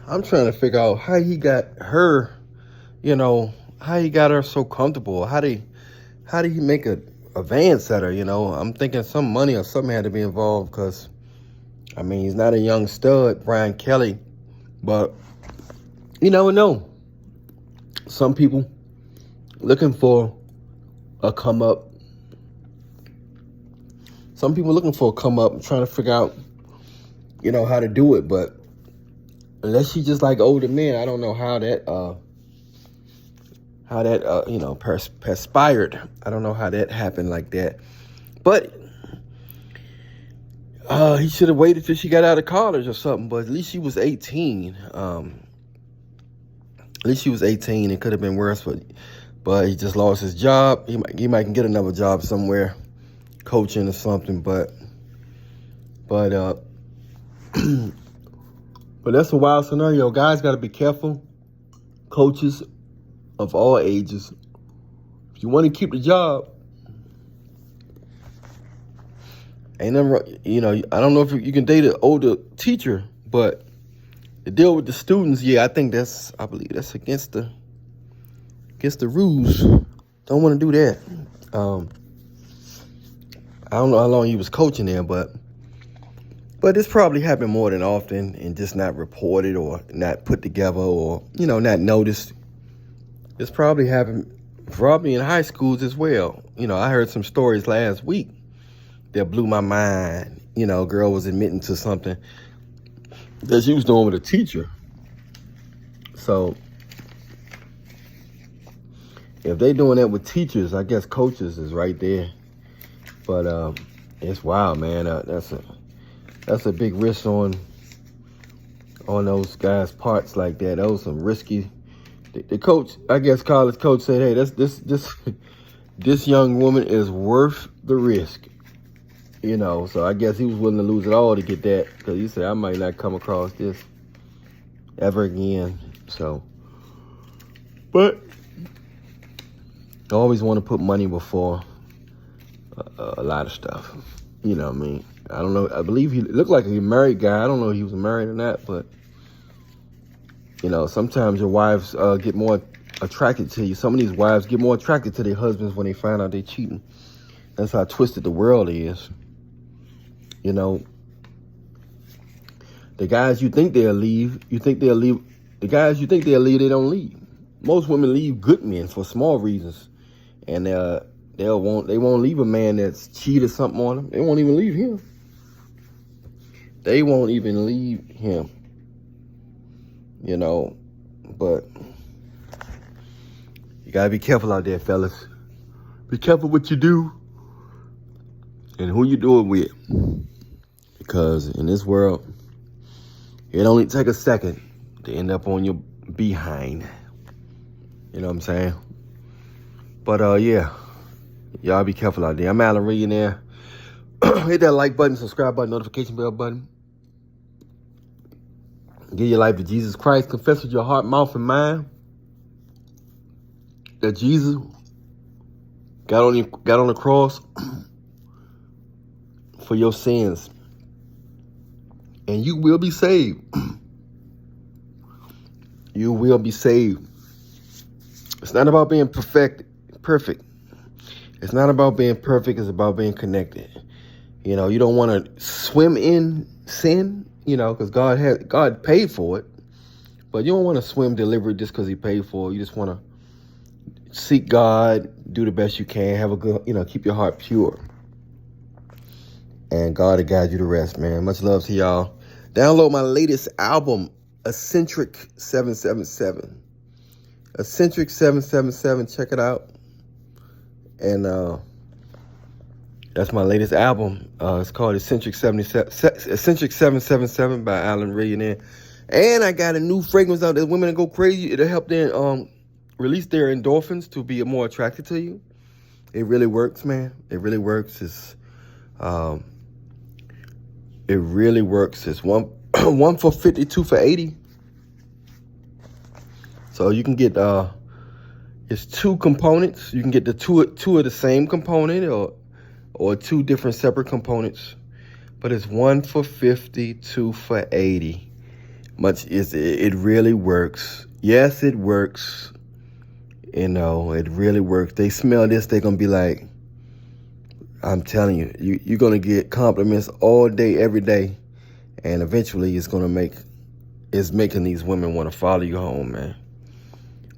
I'm trying to figure out how he got her, how he got her so comfortable. How did he make a advance at her? I'm thinking some money or something had to be involved because, I mean, he's not a young stud, Brian Kelly, but you never know. Some people looking for a come up. Some people looking for a come up, trying to figure out, how to do it. But unless she just like older men, I don't know how that perspired. I don't know how that happened like that. But he should have waited till she got out of college or something. But at least she was 18. At least she was 18. It could have been worse, but he just lost his job. He might can get another job somewhere, coaching or something. But but that's a wild scenario. Guys got to be careful. Coaches of all ages, if you want to keep the job, ain't nothing wrong. I don't know if you can date an older teacher, but to deal with the students, I believe that's against the rules. Don't want to do that. I don't know how long he was coaching there, but this probably happened more than often and just not reported or not put together or, not noticed. This probably happened in high schools as well. I heard some stories last week that blew my mind. A girl was admitting to something that she was doing with a teacher. So if they doing that with teachers, I guess coaches is right there. But it's wild, man. That's a big risk on those guys' parts like that. That was some risky. The coach, I guess, college coach said, "Hey, this young woman is worth the risk." So I guess he was willing to lose it all to get that, because he said, "I might not come across this ever again." So, but I always want to put money before a lot of stuff. You know what I mean? I don't know. I believe he looked like a married guy. I don't know if he was married or not, but sometimes your wives get more attracted to you. Some of these wives get more attracted to their husbands when they find out they're cheating. That's how twisted the world is. The guys you think they'll leave, the guys you think they'll leave, they don't leave. Most women leave good men for small reasons. And they won't leave a man that's cheated something on them. They won't even leave him. They won't even leave him. But you gotta be careful out there, fellas. Be careful what you do and who you do it with. Because in this world, it only take a second to end up on your behind. You know what I'm saying? But y'all be careful out there. I'm Alan Millionaire. Hit that like button, subscribe button, notification bell button. Give your life to Jesus Christ. Confess with your heart, mouth, and mind that Jesus got on the cross for your sins, and you will be saved. You will be saved. It's not about being perfect. It's not about being perfect. It's about being connected. You don't want to swim in sin, because God paid for it. But you don't want to swim deliberate just because he paid for it. You just want to seek God, do the best you can, have a good, keep your heart pure. And God will guide you the rest, man. Much love to y'all. Download my latest album, Eccentric 777. Eccentric 777. Check it out. And that's my latest album. It's called Eccentric 777 by Alan Millionaire. And I got a new fragrance out there. Women go crazy. It'll help them release their endorphins to be more attracted to you. It really works, man. It really works. It really works. It's one for 50, two for 80. So you can get it's two components. You can get the two of the same component or two different separate components. But it's 1 for 50, 2 for 80. It really works. Yes, it works. You know, it really works. They smell this, they're gonna be like, I'm telling you, you're gonna get compliments all day, every day, and eventually it's making these women want to follow you home, man.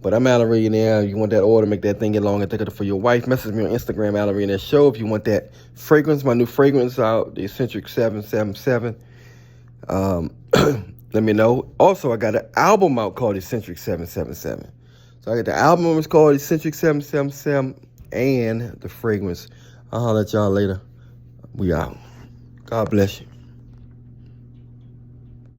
But I'm Alan Millionaire. You want that order, make that thing get long and thicker for your wife. Message me on Instagram, Alan Millionaire Show. If you want that fragrance, my new fragrance out, the Eccentric 777. Let me know. Also, I got an album out called Eccentric 777. So I got the album is called Eccentric 777 and the fragrance. I'll holler at y'all later. We out. God bless you.